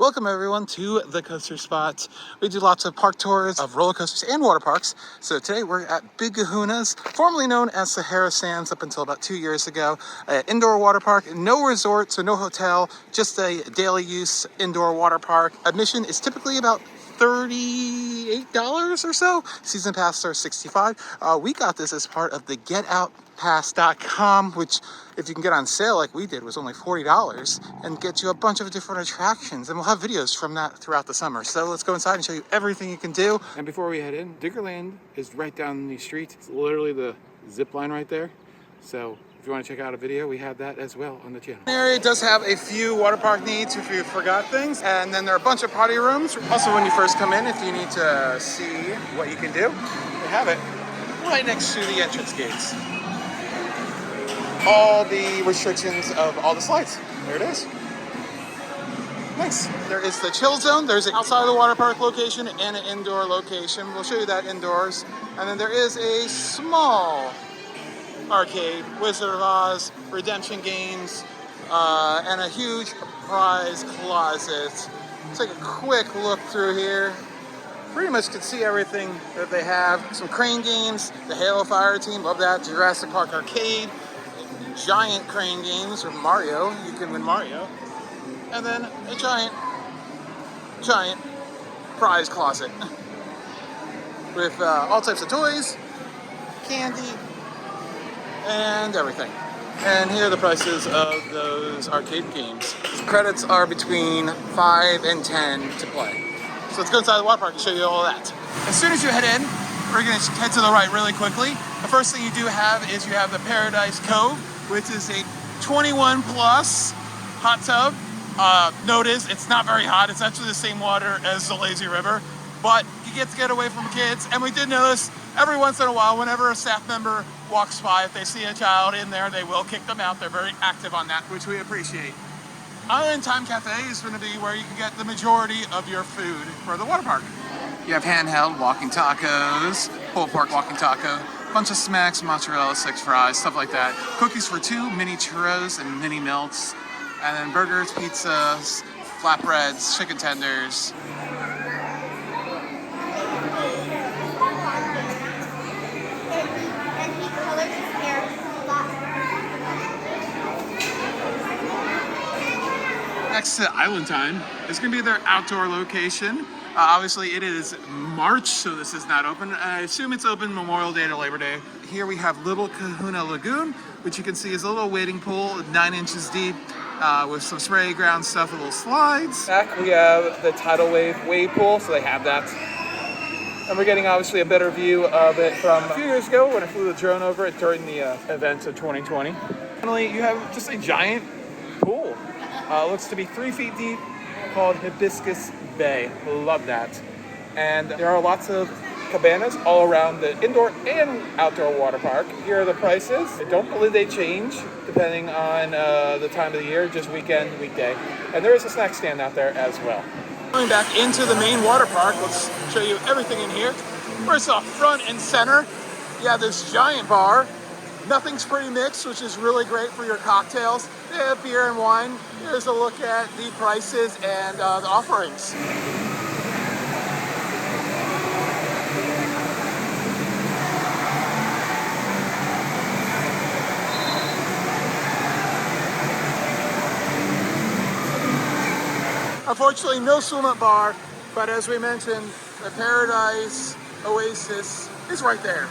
Welcome everyone to the Coaster Spot. We do lots of park tours of roller coasters and water parks. So today we're at Big Kahuna's, formerly known as Sahara Sands up until about 2 years ago. An indoor water park, no resort, so no hotel, just a daily use indoor water park. Admission is typically about $38 or so. Season passes are $65. We got this as part of the GetOutPass.com, which if you can get on sale like we did was only $40 and get you a bunch of different attractions, and we'll have videos from that throughout the summer. So let's go inside and show you everything you can do. And before we head in, Diggerland is right down the street. It's literally the zip line right there. So if you want to check out a video, we have that as well on the channel. The area does have a few water park needs if you forgot things, and then there are a bunch of potty rooms. Also, when you first come in, if you need to see what you can do, they have it right next to the entrance gates. All the restrictions of all the slides. There it is. Nice. There is the chill zone. There's an outside of the water park location and an indoor location. We'll show you that indoors. And then there is a small arcade, Wizard of Oz, redemption games, and a huge prize closet. Let's take a quick look through here. Pretty much can see everything that they have. Some crane games, the Halo Fire Team, love that. Jurassic Park Arcade, giant crane games from Mario, you can win Mario. And then a giant prize closet with all types of toys, candy, and everything. And here are the prices of those arcade games. Credits are between 5 and 10 to play. So let's go inside the water park and show you all that. As soon as you head in, we're gonna head to the right really quickly. The first thing you do have is you have the Paradise Cove, which is a 21 plus hot tub. Notice it's not very hot. It's actually the same water as the lazy river, but you get to get away from kids. And we did notice every once in a while, whenever a staff member walks by, if they see a child in there, they will kick them out. They're very active on that, which we appreciate. Island Time Cafe is going to be where you can get the majority of your food for the water park. You have handheld walking tacos, pulled pork walking taco, bunch of smacks, mozzarella sticks, fries, stuff like that. Cookies for 2, mini churros and mini melts, and then burgers, pizzas, flatbreads, chicken tenders. Next to Island Time is going to be their outdoor location. Obviously it is March, so this is not open. I assume it's open Memorial Day to Labor Day. Here we have Little Kahuna Lagoon, which you can see is a little wading pool, 9 inches deep, with some spray ground stuff, little slides. Back we have the tidal wave pool, so they have that. And we're getting obviously a better view of it from a few years ago when I flew the drone over it during the event of 2020. Finally, you have just a giant pool. Looks to be 3 feet deep, called Hibiscus Bay. Love that. And there are lots of cabanas all around the indoor and outdoor water park. Here are the prices. I don't believe they change depending on the time of the year, just weekend, weekday. And there is a snack stand out there as well. Going back into the main water park, let's show you everything in here. First off, front and center, you have this giant bar. Nothing's pre-mixed, which is really great for your cocktails. They have beer and wine. Here's a look at the prices and the offerings. Unfortunately, no swim-up bar, but as we mentioned, the Paradise Oasis is right there.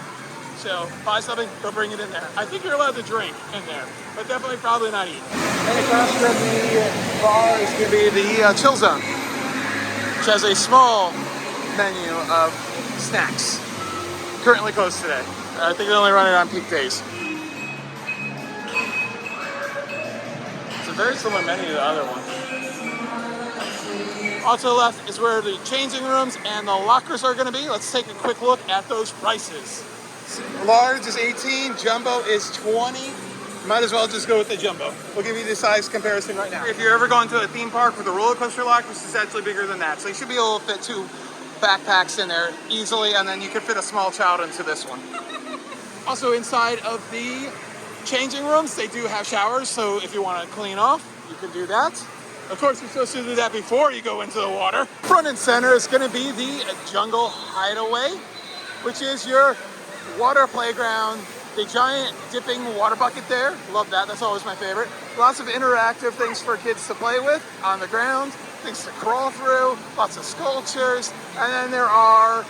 So buy something, go bring it in there. I think you're allowed to drink in there, but definitely probably not eat. And across from the bar is going to be the chill zone, which has a small menu of snacks. Currently closed today. I think they only run it on peak days. It's a very similar menu to the other one. Also left is where the changing rooms and the lockers are going to be. Let's take a quick look at those prices. Large is 18, jumbo is 20. Might as well just go with the jumbo. We'll give you the size comparison right now. If you're ever going to a theme park with a roller coaster lock, this is actually bigger than that. So you should be able to fit 2 backpacks in there easily, and then you could fit a small child into this one. Also inside of the changing rooms, they do have showers, so if you want to clean off, you can do that. Of course, you're supposed to do that before you go into the water. Front and center is going to be the Jungle Hideaway, which is your water playground. The giant dipping water bucket there. Love that. That's always my favorite. Lots of interactive things for kids to play with on the ground, things to crawl through, lots of sculptures. And then there are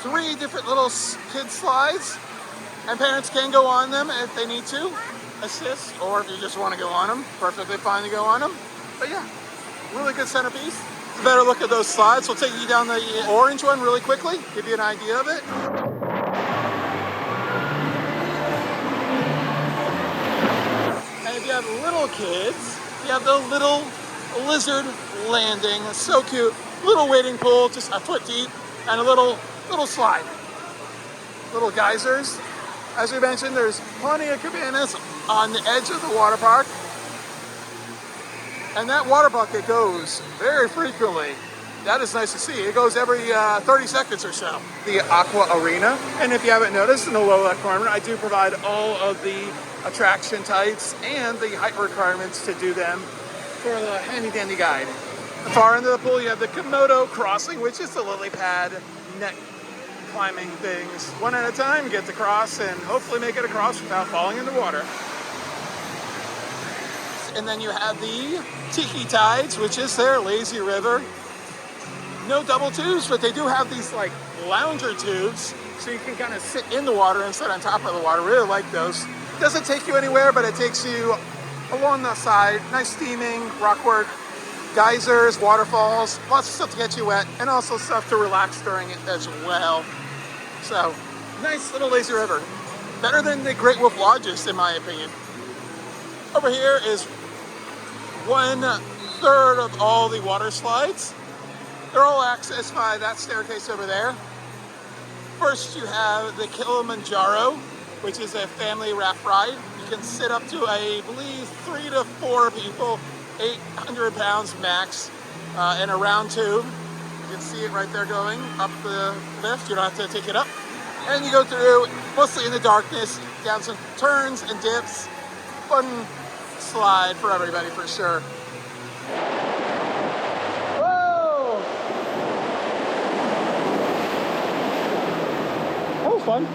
3 different little kid slides, and parents can go on them if they need to assist, or if you just want to go on them, perfectly fine to go on them. But yeah, really good centerpiece. A better look at those slides. We'll take you down the orange one really quickly, give you an idea of it. And if you have little kids, you have the little lizard landing. It's so cute. Little wading pool, just a foot deep, and a little slide. Little geysers. As we mentioned, there's plenty of cabanas on the edge of the water park. And that water bucket goes very frequently. That is nice to see. It goes every 30 seconds or so. The Aqua Arena. And if you haven't noticed, in the lower left corner, I do provide all of the attraction types and the height requirements to do them for the handy dandy guide. At the far end of the pool, you have the Komodo crossing, which is the lily pad net climbing things. One at a time, get to cross and hopefully make it across without falling in the water. And then you have the Tiki Tides, which is their lazy river. No double tubes, but they do have these like lounger tubes, so you can kind of sit in the water and sit on top of the water. Really like those. Doesn't take you anywhere, but it takes you along the side. Nice steaming, rockwork, geysers, waterfalls, lots of stuff to get you wet, and also stuff to relax during it as well. So, nice little lazy river. Better than the Great Wolf Lodges, in my opinion. Over here is 1/3 of all the water slides. They're all accessed by that staircase over there. First, you have the Kilimanjaro, which is a family raft ride. You can sit up to, I believe, 3 to 4 people, 800 pounds max, in a round tube. You can see it right there going up the lift. You don't have to take it up. And you go through, mostly in the darkness, down some turns and dips. Fun slide for everybody for sure. Whoa! That was fun.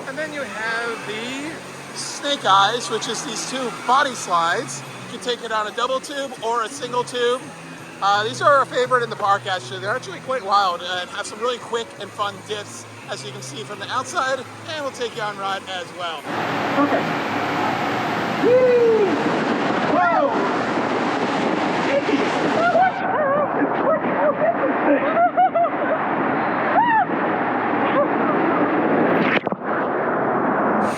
And then you have the Snake Eyes, which is these 2 body slides. You can take it on a double tube or a single tube. These are a favorite in the park, actually. They're actually quite wild and have some really quick and fun dips, as you can see from the outside, and we'll take you on ride as well. Okay. Woo! Whoa!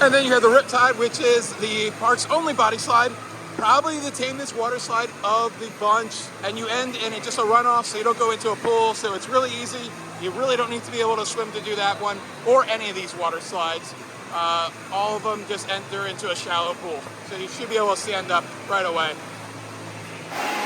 And then you have the Riptide, which is the park's only body slide. Probably the tamest water slide of the bunch, and you end in it just a runoff, so you don't go into a pool, so it's really easy. You really don't need to be able to swim to do that one, or any of these water slides. All of them just enter into a shallow pool, so you should be able to stand up right away.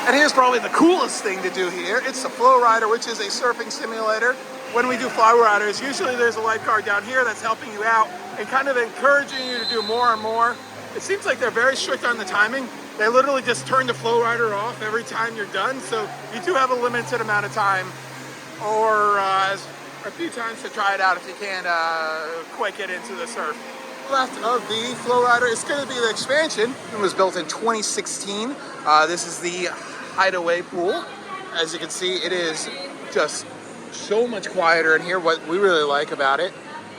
And here's probably the coolest thing to do here. It's the Flow Rider, which is a surfing simulator. When we do Flow Riders, usually there's a lifeguard down here that's helping you out and kind of encouraging you to do more and more. It seems like they're very strict on the timing. They literally just turn the Flow Rider off every time you're done, so you do have a limited amount of time, or a few times to try it out if you can't quite get into the surf. Left of the Flow Rider is going to be the expansion. It was built in 2016. This is the Hideaway pool. As you can see, it is just so much quieter in here, what we really like about it.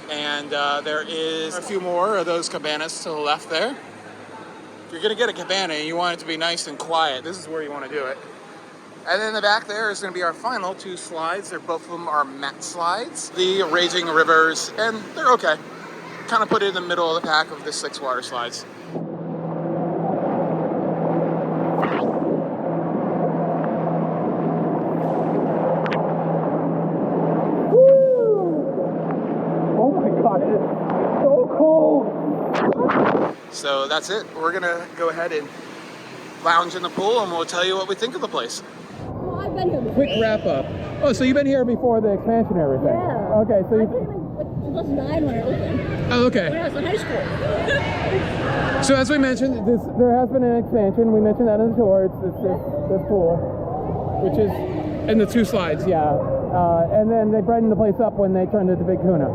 And there is a few more of those cabanas to the left there. If you're gonna get a cabana and you want it to be nice and quiet, this is where you want to do it. And then in the back there is going to be our final 2 slides. Both of them are mat slides. The Raging Rivers, and they're okay. Kind of put it in the middle of the pack of the 6 water slides. So that's it. We're gonna go ahead and lounge in the pool, and we'll tell you what we think of the place. Well, I've been here before. Quick wrap up. Oh, so you've been here before the expansion and everything? Yeah. Okay, so I came in like 2009 when it opened. Oh, okay. when I was in high school. So as we mentioned, there has been an expansion. We mentioned that in the tour. It's this pool, which is in the 2 slides, yeah. And then they brightened the place up when they turned it to Big Kahuna.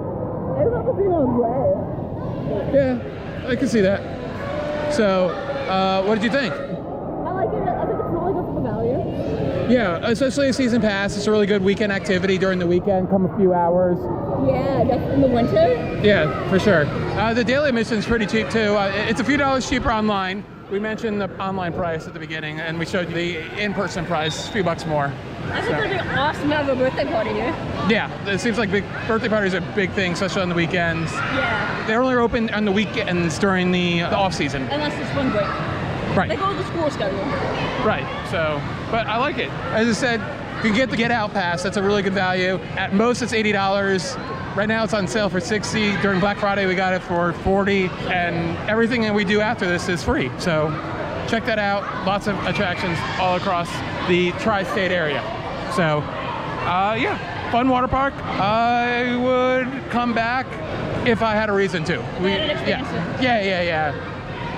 I remember being on red. Yeah, I can see that. So, what did you think? I like it. I think it's really good for the value. Yeah, especially a season pass. It's a really good weekend activity during the weekend. Come a few hours. Yeah, definitely in the winter. Yeah, for sure. The daily admission is pretty cheap too. It's a few dollars cheaper online. We mentioned the online price at the beginning, and we showed you the in-person price, a few bucks more. I think it'd be awesome to have a birthday party here. Yeah, it seems like big birthday parties are a big thing, especially on the weekends. Yeah. They're only open on the weekends during the off season. Unless it's spring break. Right. They go with the school schedule. Right. So, but I like it. As I said, you can get the Get Out Pass. That's a really good value. At most, it's $80. Right now, it's on sale for $60. During Black Friday, we got it for $40. And everything that we do after this is free. So, check that out. Lots of attractions all across the tri-state area. So, yeah, fun water park. I would come back if I had a reason to.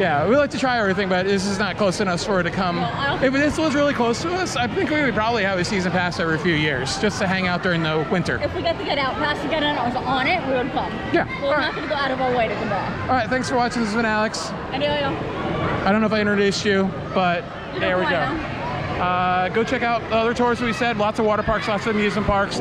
Yeah, we like to try everything, but this is not close enough for it to come. If this was really close to us, I think we would probably have a season pass every few years, just to hang out during the winter. If we get to Get Out Pass again and I was on it, we would come. Yeah. We're not going to go out of our way to come back. All right, thanks for watching. This has been Alex. And I don't know if I introduced you, but there we go. Go check out the other tours we said. Lots of water parks, lots of amusement parks.